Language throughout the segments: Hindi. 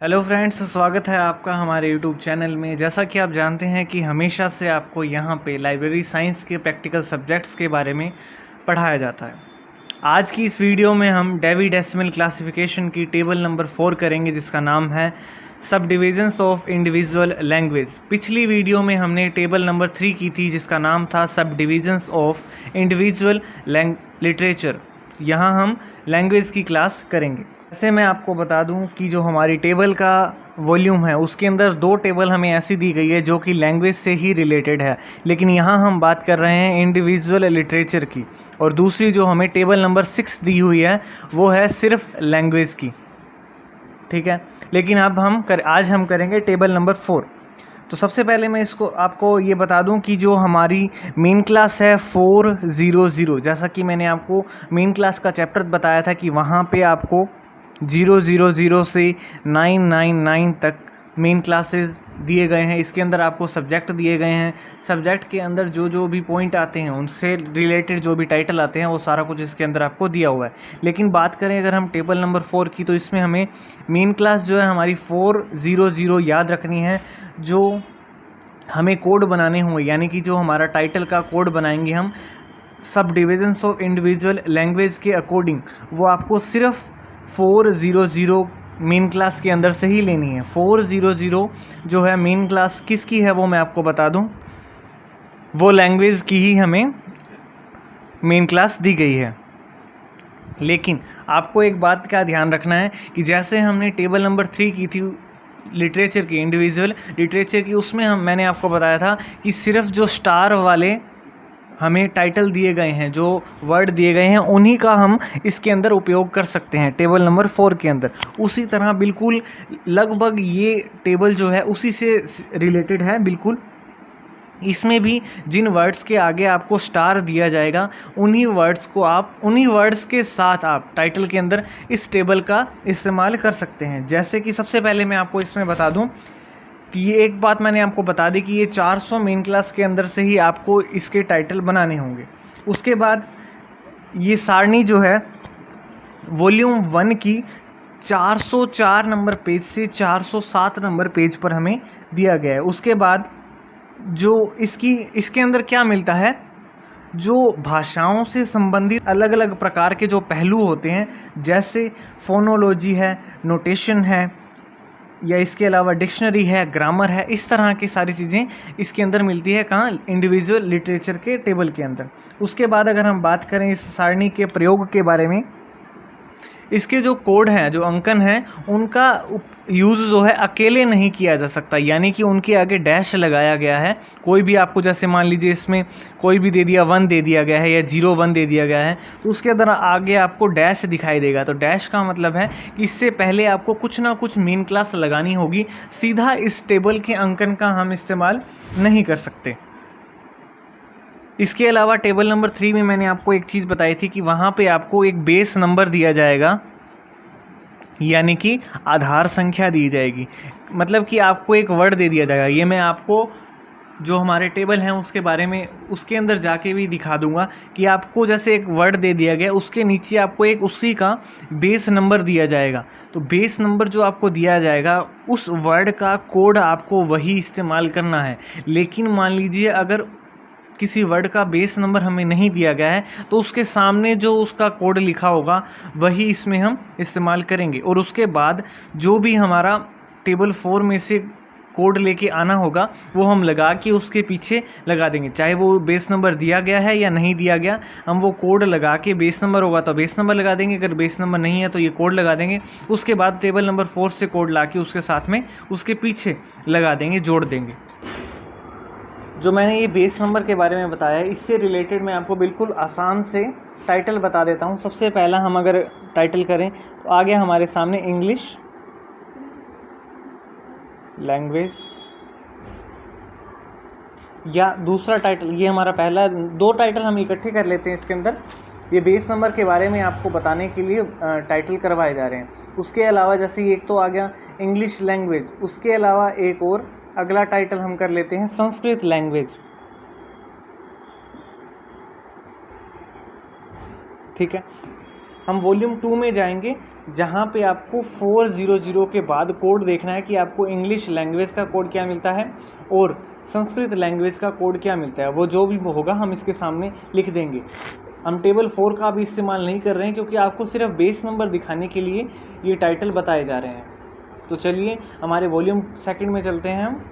हेलो फ्रेंड्स, स्वागत है आपका हमारे यूट्यूब चैनल में। जैसा कि आप जानते हैं कि हमेशा से आपको यहाँ पे लाइब्रेरी साइंस के प्रैक्टिकल सब्जेक्ट्स के बारे में पढ़ाया जाता है। आज की इस वीडियो में हम डेवी डेसिमल क्लासिफिकेशन की टेबल नंबर 4 करेंगे, जिसका नाम है सब डिविजन्स ऑफ इंडिविजुअल लैंग्वेज। पिछली वीडियो में हमने टेबल नंबर 3 की थी, जिसका नाम था सब डिविजन्स ऑफ इंडिविजुअल लिटरेचर। यहाँ हम लैंग्वेज की क्लास करेंगे। ऐसे मैं आपको बता दूं कि जो हमारी टेबल का वॉल्यूम है उसके अंदर दो टेबल हमें ऐसी दी गई है जो कि लैंग्वेज से ही रिलेटेड है, लेकिन यहाँ हम बात कर रहे हैं इंडिविजुअल लिटरेचर की। और दूसरी जो हमें टेबल नंबर 6 दी हुई है वो है सिर्फ लैंग्वेज की, ठीक है। लेकिन अब आज हम करेंगे टेबल नंबर 4। तो सबसे पहले मैं आपको ये बता दूं कि जो हमारी मेन क्लास है 400, जैसा कि मैंने आपको मेन क्लास का चैप्टर बताया था कि वहाँ पे आपको 000 से 999 तक मेन क्लासेस दिए गए हैं। इसके अंदर आपको सब्जेक्ट दिए गए हैं। सब्जेक्ट के अंदर जो जो भी पॉइंट आते हैं उनसे रिलेटेड जो भी टाइटल आते हैं वो सारा कुछ इसके अंदर आपको दिया हुआ है। लेकिन बात करें अगर हम टेबल नंबर 4 की, तो इसमें हमें मेन क्लास जो है हमारी 400 याद रखनी है। जो हमें कोड बनाने होंगे, यानी कि जो हमारा टाइटल का कोड बनाएंगे हम सब डिविजन्स ऑफ इंडिविजुअल लैंग्वेज के अकॉर्डिंग, वो आपको सिर्फ 400 मेन क्लास के अंदर से ही लेनी है। 400 जो है मेन क्लास किसकी है वो मैं आपको बता दूं, वो लैंग्वेज की ही हमें मेन क्लास दी गई है। लेकिन आपको एक बात का ध्यान रखना है कि जैसे हमने टेबल नंबर 3 की थी लिटरेचर की, इंडिविजुअल लिटरेचर की, उसमें मैंने आपको बताया था कि सिर्फ जो स्टार वाले हमें टाइटल दिए गए हैं, जो वर्ड दिए गए हैं, उन्हीं का हम इसके अंदर उपयोग कर सकते हैं टेबल नंबर 4 के अंदर। उसी तरह बिल्कुल लगभग ये टेबल जो है उसी से रिलेटेड है बिल्कुल। इसमें भी जिन वर्ड्स के आगे आपको स्टार दिया जाएगा उन्हीं वर्ड्स के साथ आप टाइटल के अंदर इस टेबल का इस्तेमाल कर सकते हैं। जैसे कि सबसे पहले मैं आपको इसमें बता दूं कि ये एक बात मैंने आपको बता दी कि ये 400 मेन क्लास के अंदर से ही आपको इसके टाइटल बनाने होंगे। उसके बाद ये सारणी जो है वॉल्यूम 1 की 404 नंबर पेज से 407 नंबर पेज पर हमें दिया गया है। उसके बाद जो इसके अंदर क्या मिलता है, जो भाषाओं से संबंधित अलग अलग प्रकार के जो पहलू होते हैं, जैसे फोनोलॉजी है, नोटेशन है, या इसके अलावा डिक्शनरी है, ग्रामर है, इस तरह की सारी चीज़ें इसके अंदर मिलती है। कहाँ? इंडिविजुअल लिटरेचर के टेबल के अंदर। उसके बाद अगर हम बात करें इस सारणी के प्रयोग के बारे में, इसके जो कोड हैं, जो अंकन हैं, उनका यूज़ जो है अकेले नहीं किया जा सकता, यानी कि उनके आगे डैश लगाया गया है। कोई भी आपको, जैसे मान लीजिए इसमें कोई भी दे दिया 1 दे दिया गया है या 01 दे दिया गया है, तो उसके अंदर आगे आपको डैश दिखाई देगा। तो डैश का मतलब है कि इससे पहले आपको कुछ ना कुछ मेन क्लास लगानी होगी। सीधा इस टेबल के अंकन का हम इस्तेमाल नहीं कर सकते। इसके अलावा टेबल नंबर 3 में मैंने आपको एक चीज़ बताई थी कि वहाँ पे आपको एक बेस नंबर दिया जाएगा, यानी कि आधार संख्या दी जाएगी। मतलब कि आपको एक वर्ड दे दिया जाएगा। ये मैं आपको जो हमारे टेबल हैं उसके बारे में उसके अंदर जाके भी दिखा दूंगा कि आपको जैसे एक वर्ड दे दिया गया, उसके नीचे आपको एक उसी का बेस नंबर दिया जाएगा। तो बेस नंबर जो आपको दिया जाएगा, उस वर्ड का कोड आपको वही इस्तेमाल करना है। लेकिन मान लीजिए अगर किसी वर्ड का बेस नंबर हमें नहीं दिया गया है, तो उसके सामने जो उसका कोड लिखा होगा वही इसमें हम इस्तेमाल करेंगे। और उसके बाद जो भी हमारा टेबल 4 में से कोड लेके आना होगा वो हम लगा के उसके पीछे लगा देंगे, चाहे वो बेस नंबर दिया गया है या नहीं दिया गया। हम वो कोड लगा के, बेस नंबर होगा तो बेस नंबर लगा देंगे, अगर बेस नंबर नहीं है तो ये कोड लगा देंगे। उसके बाद टेबल नंबर 4 से कोड ला के उसके साथ में उसके पीछे लगा देंगे, जोड़ देंगे। जो मैंने ये बेस नंबर के बारे में बताया है, इससे रिलेटेड मैं आपको बिल्कुल आसान से टाइटल बता देता हूँ। सबसे पहला हम अगर टाइटल करें तो आ गया हमारे सामने इंग्लिश लैंग्वेज, या दूसरा टाइटल, ये हमारा पहला। 2 टाइटल हम इकट्ठे कर लेते हैं इसके अंदर। ये बेस नंबर के बारे में आपको बताने के लिए टाइटल करवाए जा रहे हैं। उसके अलावा जैसे एक तो आ गया इंग्लिश लैंग्वेज, उसके अलावा एक और अगला टाइटल हम कर लेते हैं संस्कृत लैंग्वेज, ठीक है। हम वॉल्यूम 2 में जाएंगे, जहाँ पे आपको 400 के बाद कोड देखना है कि आपको इंग्लिश लैंग्वेज का कोड क्या मिलता है और संस्कृत लैंग्वेज का कोड क्या मिलता है। वो जो भी होगा हम इसके सामने लिख देंगे। हम टेबल 4 का भी इस्तेमाल नहीं कर रहे हैं क्योंकि आपको सिर्फ बेस नंबर दिखाने के लिए ये टाइटल बताए जा रहे हैं। तो चलिए हमारे वॉल्यूम 2 में चलते हैं। हम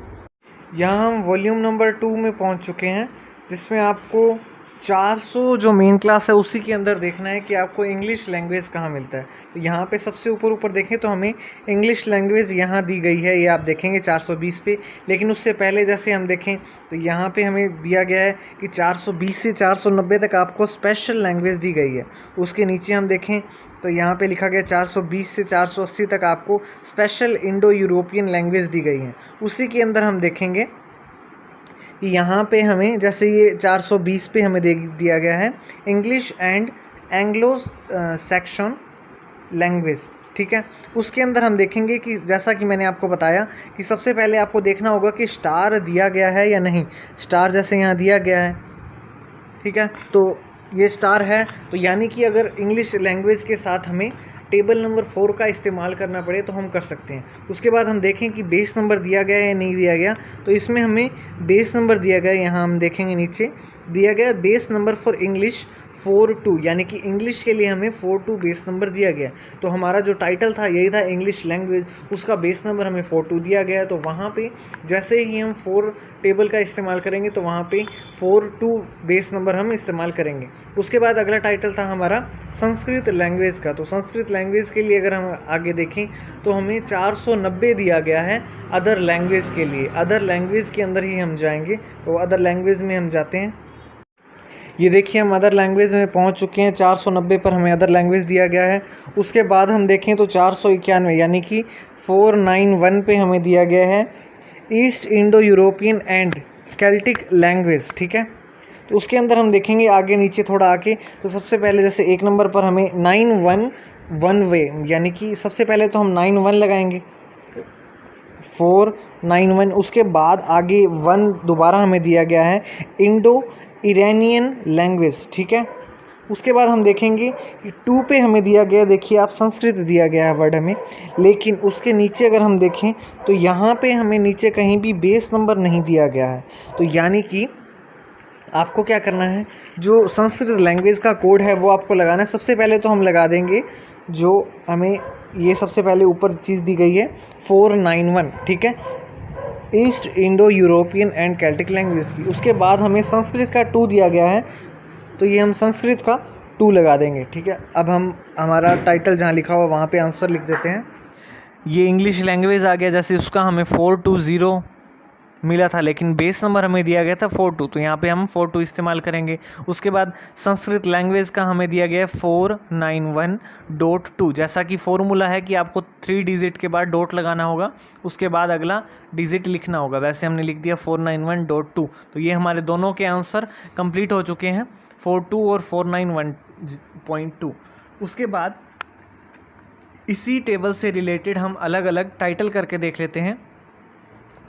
यहाँ हम वॉल्यूम नंबर 2 में पहुँच चुके हैं, जिसमें आपको 400 जो मेन क्लास है उसी के अंदर देखना है कि आपको इंग्लिश लैंग्वेज कहाँ मिलता है। तो यहाँ पे सबसे ऊपर देखें तो हमें इंग्लिश लैंग्वेज यहाँ दी गई है, ये आप देखेंगे 420 पे। लेकिन उससे पहले जैसे हम देखें तो यहाँ पे हमें दिया गया है कि 420 से 490 तक आपको स्पेशल लैंग्वेज दी गई है। उसके नीचे हम देखें तो यहाँ पे लिखा गया 420 से 480 तक आपको स्पेशल इंडो यूरोपियन लैंग्वेज दी गई है। उसी के अंदर हम देखेंगे कि यहाँ पे हमें जैसे ये 420 पे हमें दे दिया गया है English and Anglo Saxon language, ठीक है। उसके अंदर हम देखेंगे कि जैसा कि मैंने आपको बताया कि सबसे पहले आपको देखना होगा कि स्टार दिया गया है या नहीं। स्टार जैसे यहाँ दिया गया है, ठीक है, तो ये स्टार है, तो यानी कि अगर इंग्लिश लैंग्वेज के साथ हमें टेबल नंबर 4 का इस्तेमाल करना पड़े तो हम कर सकते हैं। उसके बाद हम देखें कि बेस नंबर दिया गया है या नहीं दिया गया। तो इसमें हमें बेस नंबर दिया गया है, यहाँ हम देखेंगे नीचे दिया गया बेस नंबर फॉर इंग्लिश 42, यानी कि इंग्लिश के लिए हमें 42 बेस नंबर दिया गया। तो हमारा जो टाइटल था यही था इंग्लिश लैंग्वेज, उसका बेस नंबर हमें 42 दिया गया है। तो वहाँ पे जैसे ही हम 4 टेबल का इस्तेमाल करेंगे तो वहाँ पे 42 बेस नंबर हम इस्तेमाल करेंगे। उसके बाद अगला टाइटल था हमारा संस्कृत लैंग्वेज का। तो संस्कृत लैंग्वेज के लिए अगर हम आगे देखें तो हमें 490 दिया गया है अदर लैंग्वेज के लिए। अदर लैंग्वेज के अंदर ही हम जाएंगे, तो अदर लैंग्वेज में हम जाते हैं। ये देखिए हम अदर लैंग्वेज में पहुंच चुके हैं। 490 पर हमें अदर लैंग्वेज दिया गया है। उसके बाद हम देखें तो 491 यानी कि 491 पे हमें दिया गया है east Indo European and Celtic language, ठीक है। तो उसके अंदर हम देखेंगे आगे नीचे थोड़ा आके, तो सबसे पहले जैसे 1 नंबर पर हमें 911 वे, यानी कि सबसे पहले तो हम 91 लगाएंगे 491। उसके बाद आगे 1 दोबारा हमें दिया गया है इंडो ईरानियन लैंग्वेज, ठीक है। उसके बाद हम देखेंगे कि 2 पे हमें दिया गया, देखिए आप संस्कृत दिया गया है वर्ड हमें, लेकिन उसके नीचे अगर हम देखें तो यहाँ पे हमें नीचे कहीं भी बेस नंबर नहीं दिया गया है। तो यानी कि आपको क्या करना है, जो संस्कृत लैंग्वेज का कोड है वो आपको लगाना है। सबसे पहले तो हम लगा देंगे जो हमें ये सबसे पहले ऊपर चीज़ दी गई है 491, ठीक है, east Indo European and Celtic language की। उसके बाद हमें संस्कृत का 2 दिया गया है, तो ये हम संस्कृत का 2 लगा देंगे, ठीक है। अब हम हमारा टाइटल जहाँ लिखा हुआ वहाँ पे आंसर लिख देते हैं। ये इंग्लिश लैंग्वेज आ गया, जैसे उसका हमें 420 मिला था, लेकिन बेस नंबर हमें दिया गया था 42, तो यहाँ पे हम 42 इस्तेमाल करेंगे। उसके बाद संस्कृत लैंग्वेज का हमें दिया गया है 491.2, जैसा कि फॉर्मूला है कि आपको 3 डिजिट के बाद डॉट लगाना होगा, उसके बाद अगला डिजिट लिखना होगा। वैसे हमने लिख दिया 491.2। तो ये हमारे दोनों के आंसर कंप्लीट हो चुके हैं, 42 और 491.2। उसके बाद इसी टेबल से रिलेटेड हम अलग अलग टाइटल करके देख लेते हैं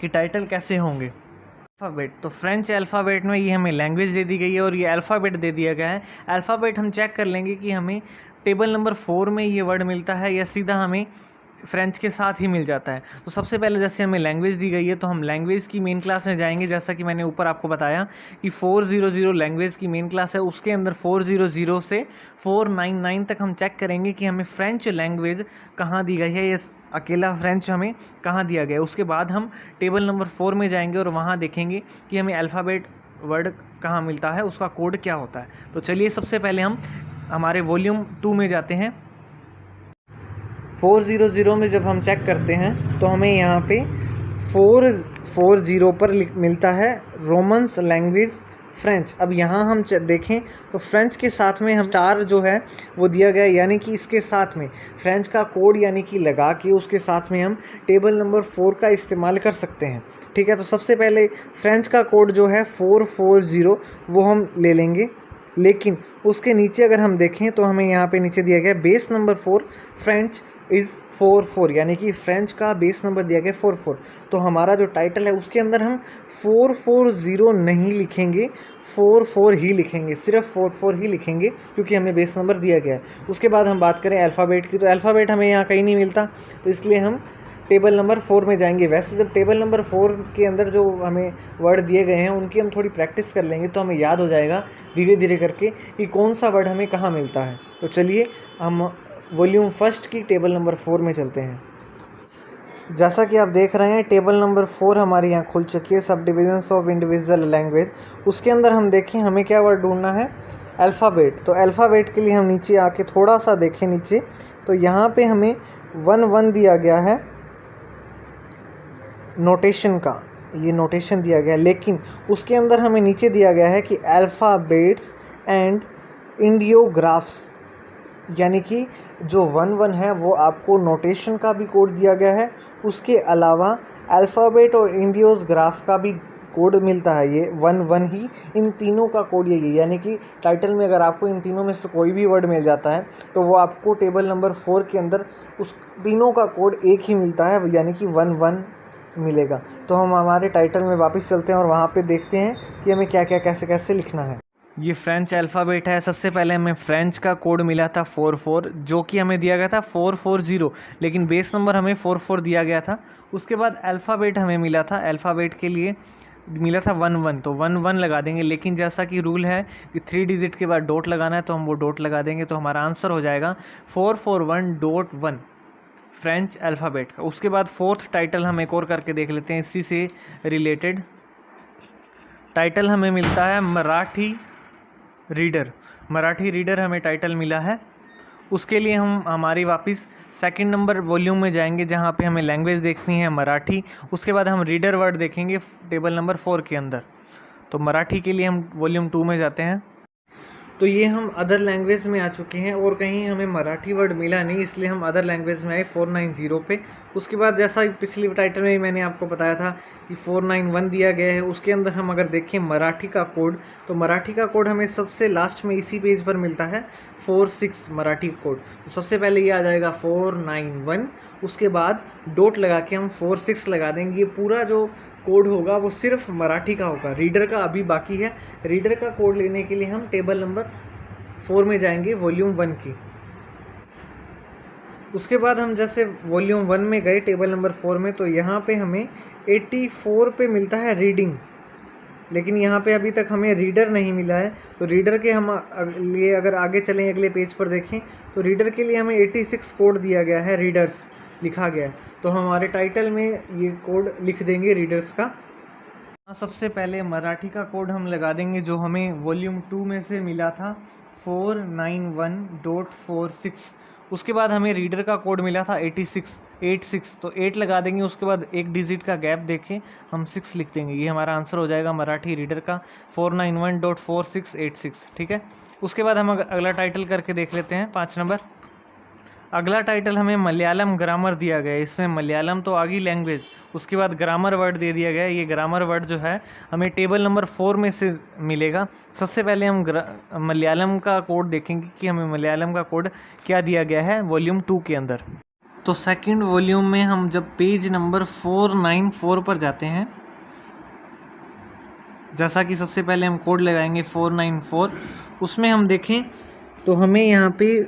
कि टाइटल कैसे होंगे। अल्फ़ाबेट, तो फ्रेंच अल्फ़ाबेट में ये हमें लैंग्वेज दे दी गई है और ये अल्फ़ाबेट दे दिया गया है। अल्फ़ाबेट हम चेक कर लेंगे कि हमें टेबल नंबर 4 में ये वर्ड मिलता है या सीधा हमें फ्रेंच के साथ ही मिल जाता है। तो सबसे पहले जैसे हमें लैंग्वेज दी गई है तो हम लैंग्वेज की मेन क्लास में जाएंगे, जैसा कि मैंने ऊपर आपको बताया कि 400 लैंग्वेज की मेन क्लास है। उसके अंदर 400 से 499 तक हम चेक करेंगे कि हमें फ्रेंच लैंग्वेज कहाँ दी गई है, ये अकेला फ्रेंच हमें कहाँ दिया गया है। उसके बाद हम टेबल नंबर 4 में जाएंगे और वहाँ देखेंगे कि हमें अल्फ़ाबेट वर्ड कहाँ मिलता है, उसका कोड क्या होता है। तो चलिए सबसे पहले हम हमारे वॉल्यूम 2 में जाते हैं। 400 में जब हम चेक करते हैं तो हमें यहाँ पे 440 पर मिलता है रोमन्स लैंग्वेज फ्रेंच। अब यहाँ हम देखें तो फ्रेंच के साथ में हम स्टार जो है वो दिया गया, यानी कि इसके साथ में फ्रेंच का कोड यानी कि लगा के उसके साथ में हम टेबल नंबर 4 का इस्तेमाल कर सकते हैं, ठीक है। तो सबसे पहले फ्रेंच का कोड जो है 440 वो हम ले लेंगे। लेकिन उसके नीचे अगर हम देखें तो हमें यहाँ पे नीचे दिया गया बेस नंबर 4 फ्रेंच इज़ 4 यानी कि फ्रेंच का बेस नंबर दिया गया 4 तो हमारा जो टाइटल है उसके अंदर हम 440 नहीं लिखेंगे, 4 ही लिखेंगे, सिर्फ 4 ही लिखेंगे क्योंकि हमें बेस नंबर दिया गया है। उसके बाद हम बात करें अल्फ़ाबेट की, तो अल्फ़ाबेट हमें यहाँ कहीं नहीं मिलता, तो इसलिए हम टेबल नंबर 4 में जाएंगे। वैसे जब टेबल नंबर 4 के अंदर जो हमें वर्ड दिए गए हैं उनकी हम थोड़ी प्रैक्टिस कर लेंगे तो हमें याद हो जाएगा धीरे धीरे करके कि कौन सा वर्ड हमें कहाँ मिलता है। तो चलिए हम वॉल्यूम फर्स्ट की टेबल नंबर 4 में चलते हैं। जैसा कि आप देख रहे हैं टेबल नंबर 4 हमारी यहाँ खुल चुकी है, सब डिविजन्स ऑफ इंडिविजुअल लैंग्वेज। उसके अंदर हम देखें हमें क्या वर्ड ढूंढना है, अल्फ़ाबेट। तो अल्फ़ाबेट के लिए हम नीचे आके थोड़ा सा देखें नीचे, तो यहाँ पे हमें 1 दिया गया है नोटेशन का, ये नोटेशन दिया गया है, लेकिन उसके अंदर हमें नीचे दिया गया है कि अल्फ़ाबेट्स एंड इंडियोग्राफ्स, यानी कि जो 1 है वो आपको नोटेशन का भी कोड दिया गया है, उसके अलावा अल्फ़ाबेट और इंडियोग्राफ का भी कोड मिलता है। ये 1 ही, इन तीनों का कोड यही, यानी कि टाइटल में अगर आपको इन तीनों में से कोई भी वर्ड मिल जाता है तो वो आपको टेबल नंबर 4 के अंदर उस तीनों का कोड एक ही मिलता है, यानी कि 1 मिलेगा। तो हम हमारे टाइटल में वापस चलते हैं और वहाँ पे देखते हैं कि हमें क्या क्या कैसे कैसे लिखना है। ये फ्रेंच अल्फ़ाबेट है। सबसे पहले हमें फ्रेंच का कोड मिला था 44, जो कि हमें दिया गया था 440, लेकिन बेस नंबर हमें 44 दिया गया था। उसके बाद अल्फ़ाबेट हमें मिला था, अल्फ़ाबेट के लिए मिला था 1 तो 1 लगा देंगे, लेकिन जैसा कि रूल है कि 3 डिजिट के बाद डॉट लगाना है तो हम वो डॉट लगा देंगे, तो हमारा आंसर हो जाएगा 441.1 फ्रेंच अल्फ़ाबेट का। उसके बाद फोर्थ टाइटल हम एक और करके देख लेते हैं इसी से रिलेटेड। टाइटल हमें मिलता है मराठी रीडर। मराठी रीडर हमें टाइटल मिला है। उसके लिए हम हमारी वापस सेकंड नंबर वॉल्यूम में जाएंगे जहाँ पे हमें लैंग्वेज देखनी है मराठी। उसके बाद हम रीडर वर्ड देखेंगे टेबल नंबर 4 के अंदर। तो मराठी के लिए हम वॉल्यूम 2 में जाते हैं। तो ये हम अदर लैंग्वेज में आ चुके हैं और कहीं हमें मराठी वर्ड मिला नहीं, इसलिए हम अदर लैंग्वेज में आए 490 पे। उसके बाद जैसा पिछली टाइटल में मैंने आपको बताया था कि 491 दिया गया है, उसके अंदर हम अगर देखें मराठी का कोड, तो मराठी का कोड हमें सबसे लास्ट में इसी पेज पर मिलता है 46 मराठी कोड। तो सबसे पहले ये आ जाएगा 491, उसके बाद डॉट लगा के हम 46 लगा देंगे। ये पूरा जो कोड होगा वो सिर्फ मराठी का होगा, रीडर का अभी बाकी है। रीडर का कोड लेने के लिए हम टेबल नंबर 4 में जाएंगे वॉल्यूम 1 की। उसके बाद हम जैसे वॉल्यूम 1 में गए टेबल नंबर 4 में, तो यहाँ पे हमें 84 पे मिलता है रीडिंग, लेकिन यहाँ पे अभी तक हमें रीडर नहीं मिला है। तो रीडर के हम लिए अगर आगे चलें अगले पेज पर देखें तो रीडर के लिए हमें 86 कोड दिया गया है, रीडर्स लिखा गया है। तो हमारे टाइटल में ये कोड लिख देंगे रीडर्स का। सबसे पहले मराठी का कोड हम लगा देंगे जो हमें वॉल्यूम 2 में से मिला था 491.46। उसके बाद हमें रीडर का कोड मिला था 86, तो 8 लगा देंगे। उसके बाद एक डिजिट का गैप देखें हम 6 लिख देंगे। ये हमारा आंसर हो जाएगा मराठी रीडर का 491.4686। ठीक है। उसके बाद हम अगला टाइटल करके देख लेते हैं 5 नंबर। अगला टाइटल हमें मलयालम ग्रामर दिया गया है। इसमें मलयालम तो आ गई लैंग्वेज, उसके बाद ग्रामर वर्ड दे दिया गया है। ये ग्रामर वर्ड जो है हमें टेबल नंबर 4 में से मिलेगा। सबसे पहले हम मलयालम का कोड देखेंगे कि हमें मलयालम का कोड क्या दिया गया है वॉल्यूम 2 के अंदर। तो सेकंड वॉल्यूम में हम जब पेज नंबर 494 पर जाते हैं, जैसा कि सबसे पहले हम कोड लगाएंगे 494, उसमें हम देखें तो हमें यहाँ पे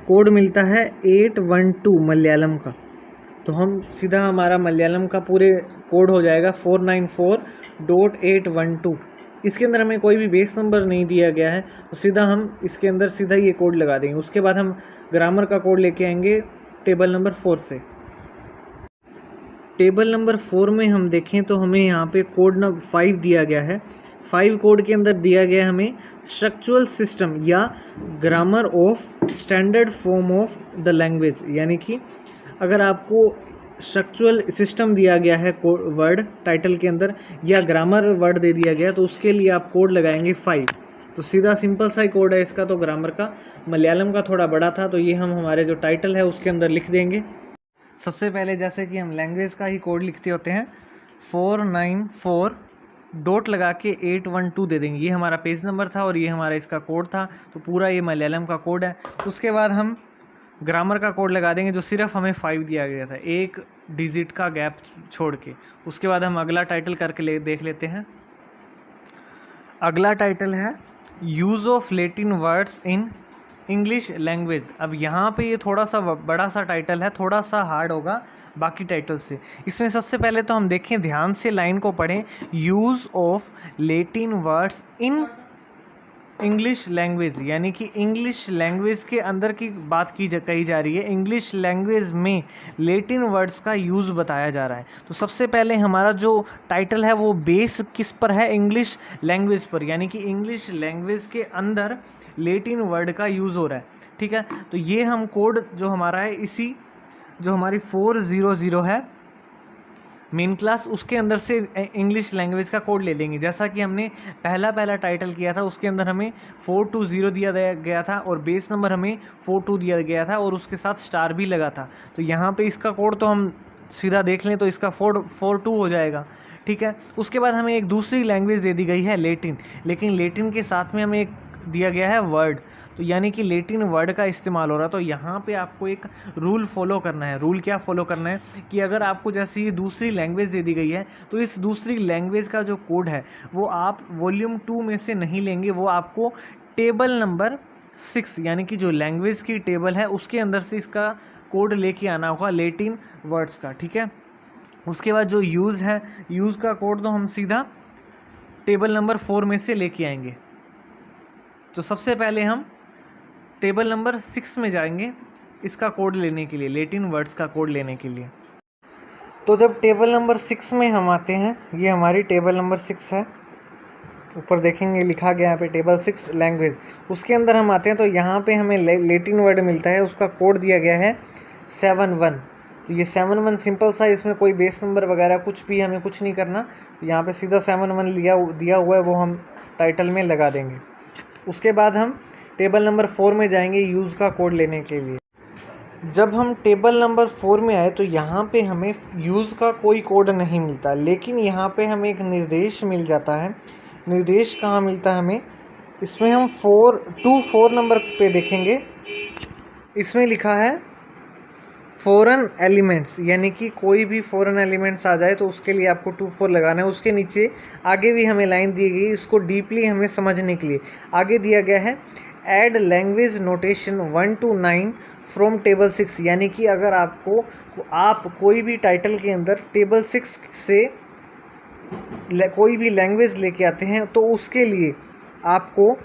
कोड मिलता है 812 मलयालम का। तो हम सीधा हमारा मलयालम का पूरे कोड हो जाएगा 494.812। इसके अंदर हमें कोई भी बेस नंबर नहीं दिया गया है, तो सीधा हम इसके अंदर सीधा ये कोड लगा देंगे। उसके बाद हम ग्रामर का कोड लेके आएंगे टेबल नंबर 4 से। टेबल नंबर 4 में हम देखें तो हमें यहाँ पे कोड नंबर 5 दिया गया है। 5 कोड के अंदर दिया गया हमें स्ट्रक्चरल सिस्टम या grammar of standard form of the language, यानी कि अगर आपको स्ट्रक्चरल सिस्टम दिया गया है वर्ड टाइटल के अंदर या ग्रामर वर्ड दे दिया गया, तो उसके लिए आप कोड लगाएंगे 5। तो सीधा सिंपल सा ही कोड है इसका। तो ग्रामर का मलयालम का थोड़ा बड़ा था, तो ये हम हमारे जो टाइटल है उसके अंदर लिख देंगे। सबसे पहले जैसे कि हम लैंग्वेज का ही कोड लिखते होते हैं 494 डॉट लगा के 812 दे देंगे। ये हमारा पेज नंबर था और ये हमारा इसका कोड था, तो पूरा ये मलयालम का कोड है। उसके बाद हम ग्रामर का कोड लगा देंगे जो सिर्फ हमें 5 दिया गया था, एक डिजिट का गैप छोड़ के। उसके बाद हम अगला टाइटल करके देख लेते हैं। अगला टाइटल है use of Latin words in English language. अब यहाँ पे ये थोड़ा सा बड़ा सा टाइटल है, थोड़ा सा हार्ड होगा बाकी टाइटल से। इसमें सबसे पहले तो हम देखें, ध्यान से लाइन को पढ़ें, use of Latin words in English language, यानी कि इंग्लिश लैंग्वेज के अंदर की बात कही जा रही है। इंग्लिश लैंग्वेज में लैटिन वर्ड्स का यूज़ बताया जा रहा है। तो सबसे पहले हमारा जो टाइटल है वो बेस किस पर है? इंग्लिश लैंग्वेज पर, यानी कि इंग्लिश लैंग्वेज के अंदर लैटिन वर्ड का यूज़ हो रहा है। ठीक है, तो ये हम कोड जो हमारा है, इसी जो हमारी 400 है मेन क्लास, उसके अंदर से इंग्लिश लैंग्वेज का कोड ले लेंगे। जैसा कि हमने पहला टाइटल किया था, उसके अंदर हमें 420 दिया गया था और बेस नंबर हमें 42 दिया गया था और उसके साथ स्टार भी लगा था। तो यहाँ पे इसका कोड तो हम सीधा देख लें तो इसका 442 हो जाएगा। ठीक है, उसके बाद हमें एक दूसरी लैंग्वेज दे दी गई है लैटिन, लेकिन लैटिन के साथ में हमें एक दिया गया है वर्ड, तो यानी कि लैटिन वर्ड का इस्तेमाल हो रहा है। तो यहाँ पे आपको एक रूल फॉलो करना है। रूल क्या फॉलो करना है कि अगर आपको जैसे ये दूसरी लैंग्वेज दे दी गई है, तो इस दूसरी लैंग्वेज का जो कोड है वो आप वॉल्यूम 2 में से नहीं लेंगे, वो आपको टेबल नंबर 6 यानी कि जो लैंग्वेज की टेबल है उसके अंदर से इसका कोड लेके आना होगा लैटिन वर्ड्स का। ठीक है, उसके बाद जो यूज़ है, यूज़ का कोड तो हम सीधा टेबल नंबर 4 में से लेके आएंगे। तो सबसे पहले हम टेबल नंबर 6 में जाएंगे इसका कोड लेने के लिए, लैटिन वर्ड्स का कोड लेने के लिए। तो जब टेबल नंबर 6 में हम आते हैं, ये हमारी टेबल नंबर 6 है, ऊपर देखेंगे लिखा गया यहाँ पे टेबल 6 लैंग्वेज। उसके अंदर हम आते हैं तो यहाँ पे हमें लैटिन वर्ड मिलता है, उसका कोड दिया गया है 71। तो ये 71 सिंपल सा, इसमें कोई बेस नंबर वगैरह कुछ भी हमें कुछ नहीं करना। तो यहाँ पे सीधा 71 दिया हुआ है, वो हम टाइटल में लगा देंगे। उसके बाद हम टेबल नंबर 4 में जाएंगे यूज़ का कोड लेने के लिए। जब हम टेबल नंबर 4 में आए तो यहाँ पे हमें यूज़ का कोई कोड नहीं मिलता, लेकिन यहाँ पे हमें एक निर्देश मिल जाता है। निर्देश कहाँ मिलता है हमें? इसमें हम 4 नंबर पे देखेंगे, इसमें लिखा है फॉरेन एलिमेंट्स, यानी कि कोई भी फॉरेन एलिमेंट्स आ जाए तो उसके लिए आपको 24 लगाना है। उसके नीचे आगे भी हमें लाइन दी गई, इसको डीपली हमें समझने के लिए आगे दिया गया है add language notation 1 to 9 from table 6, यानी कि अगर आप कोई भी टाइटल के अंदर टेबल 6 से कोई भी लैंग्वेज लेके आते हैं तो उसके लिए आपको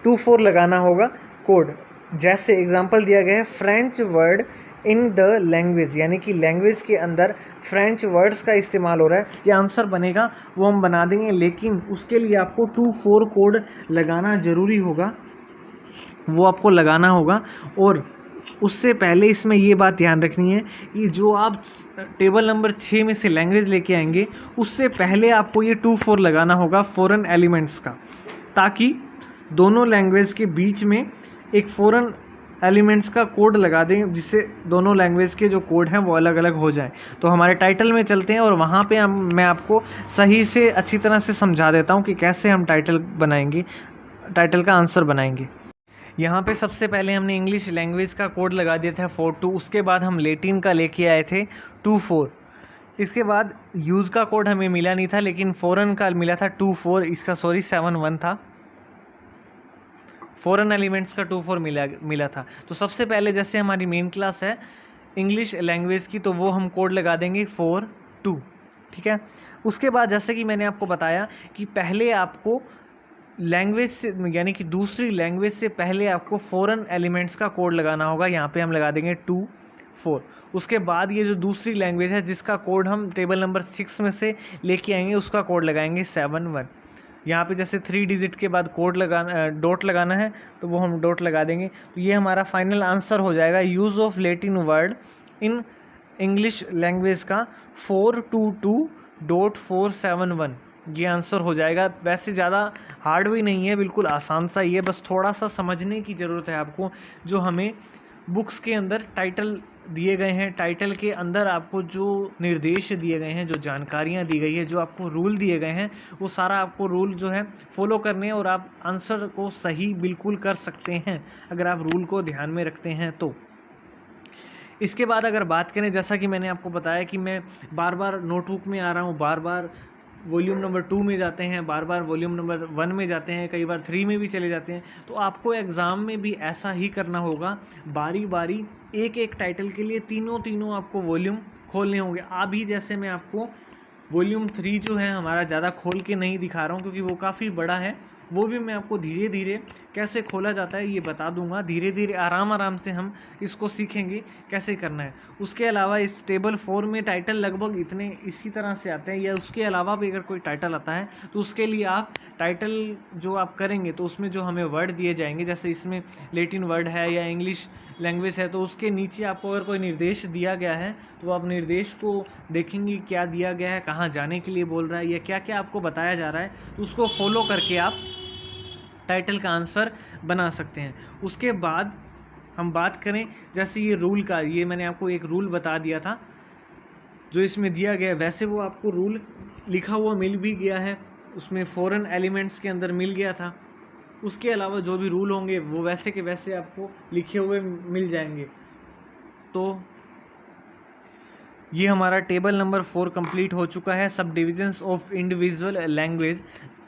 24 लगाना होगा कोड। जैसे एग्जांपल दिया गया है French word in the language, यानी कि लैंग्वेज के अंदर फ्रेंच वर्ड्स का इस्तेमाल हो रहा है। ये आंसर बनेगा, वो हम बना देंगे, लेकिन उसके लिए आपको 24 कोड लगाना ज़रूरी होगा, वो आपको लगाना होगा। और उससे पहले इसमें ये बात ध्यान रखनी है कि जो आप टेबल नंबर 6 में से लैंग्वेज लेके आएंगे उससे पहले आपको ये 24 लगाना होगा फॉरेन एलिमेंट्स का, ताकि दोनों लैंग्वेज के बीच में एक फॉरेन एलिमेंट्स का कोड लगा दें, जिससे दोनों लैंग्वेज के जो कोड हैं वो अलग अलग हो जाएं। तो हमारे टाइटल में चलते हैं और वहाँ पे मैं आपको सही से अच्छी तरह से समझा देता हूँ कि कैसे हम टाइटल बनाएंगे, टाइटल का आंसर बनाएंगे। यहाँ पे सबसे पहले हमने इंग्लिश लैंग्वेज का कोड लगा दिया था 42, उसके बाद हम लैटिन का लेके आए थे 24। इसके बाद यूज़ का कोड हमें मिला नहीं था, लेकिन फॉरेन का मिला था 24, इसका 71 था, फॉरेन एलिमेंट्स का 24 मिला था। तो सबसे पहले जैसे हमारी मेन क्लास है इंग्लिश लैंग्वेज की, तो वो हम कोड लगा देंगे 42। ठीक है, उसके बाद जैसे कि मैंने आपको बताया कि पहले आपको लैंग्वेज से, यानी कि दूसरी लैंग्वेज से पहले आपको फॉरेन एलिमेंट्स का कोड लगाना होगा। यहाँ पे हम लगा देंगे 24। उसके बाद ये जो दूसरी लैंग्वेज है जिसका कोड हम टेबल नंबर 6 में से लेके आएंगे, उसका कोड लगाएंगे 71। यहाँ पे जैसे 3 डिजिट के बाद कोड लगाना, डॉट लगाना है, तो वो हम डॉट लगा देंगे। तो ये हमारा फाइनल आंसर हो जाएगा use of Latin word in English language का 422.471, ये आंसर हो जाएगा। वैसे ज़्यादा हार्ड भी नहीं है, बिल्कुल आसान सा ही है, बस थोड़ा सा समझने की ज़रूरत है आपको। जो हमें बुक्स के अंदर टाइटल दिए गए हैं, टाइटल के अंदर आपको जो निर्देश दिए गए हैं, जो जानकारियाँ दी गई है, जो आपको रूल दिए गए हैं, वो सारा आपको रूल जो है फॉलो करने हैं और आप आंसर को सही बिल्कुल कर सकते हैं अगर आप रूल को ध्यान में रखते हैं तो। इसके बाद अगर बात करें, जैसा कि मैंने आपको बताया कि मैं बार बार नोटबुक में आ रहा हूँ, बार बार वॉल्यूम नंबर 2 में जाते हैं, बार बार वॉल्यूम नंबर 1 में जाते हैं, कई बार 3 में भी चले जाते हैं, तो आपको एग्ज़ाम में भी ऐसा ही करना होगा। बारी बारी एक एक टाइटल के लिए तीनों आपको वॉल्यूम खोलने होंगे। अभी जैसे मैं आपको वॉल्यूम 3 जो है हमारा ज़्यादा खोल के नहीं दिखा रहा हूँ क्योंकि वो काफ़ी बड़ा है, वो भी मैं आपको धीरे धीरे कैसे खोला जाता है ये बता दूंगा। धीरे धीरे आराम से हम इसको सीखेंगे कैसे करना है। उसके अलावा इस टेबल 4 में टाइटल लगभग इतने इसी तरह से आते हैं, या उसके अलावा भी अगर कोई टाइटल आता है तो उसके लिए आप टाइटल जो आप करेंगे तो उसमें जो हमें वर्ड दिए जाएंगे, जैसे इसमें लैटिन वर्ड है या इंग्लिश लैंग्वेज है, तो उसके नीचे आपको अगर कोई निर्देश दिया गया है तो आप निर्देश को देखेंगे क्या दिया गया है, कहाँ जाने के लिए बोल रहा है या क्या क्या आपको बताया जा रहा है, तो उसको फॉलो करके आप टाइटल का आंसर बना सकते हैं। उसके बाद हम बात करें जैसे ये रूल का, ये मैंने आपको एक रूल बता दिया था जो इसमें दिया गया है, वैसे वो आपको रूल लिखा हुआ मिल भी गया है, उसमें फॉरेन एलिमेंट्स के अंदर मिल गया था। उसके अलावा जो भी रूल होंगे वो वैसे के वैसे आपको लिखे हुए मिल जाएंगे। तो ये हमारा टेबल नंबर 4 कंप्लीट हो चुका है, सब डिविजन्स ऑफ इंडिविजुअल लैंग्वेज।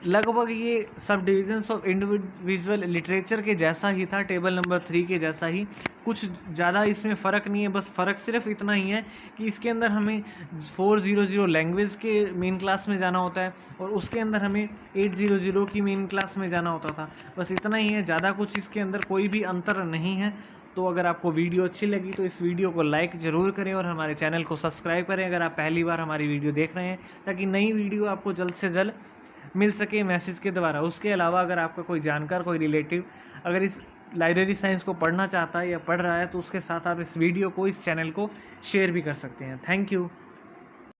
लगभग ये सब डिविजन्स ऑफ इंडिविजुअल लिटरेचर के जैसा ही था, टेबल नंबर 3 के जैसा ही, कुछ ज़्यादा इसमें फ़र्क नहीं है। बस फ़र्क सिर्फ इतना ही है कि इसके अंदर हमें 400 लैंग्वेज के मेन क्लास में जाना होता है और उसके अंदर हमें 800 की मेन क्लास में जाना होता था। बस इतना ही है, ज़्यादा कुछ इसके अंदर कोई भी अंतर नहीं है। तो अगर आपको वीडियो अच्छी लगी तो इस वीडियो को लाइक ज़रूर करें और हमारे चैनल को सब्सक्राइब करें अगर आप पहली बार हमारी वीडियो देख रहे हैं, ताकि नई वीडियो आपको जल्द से जल्द मिल सके मैसेज के द्वारा। उसके अलावा अगर आपका कोई जानकार, कोई रिलेटिव अगर इस लाइब्रेरी साइंस को पढ़ना चाहता है या पढ़ रहा है तो उसके साथ आप इस वीडियो को, इस चैनल को शेयर भी कर सकते हैं। Thank you.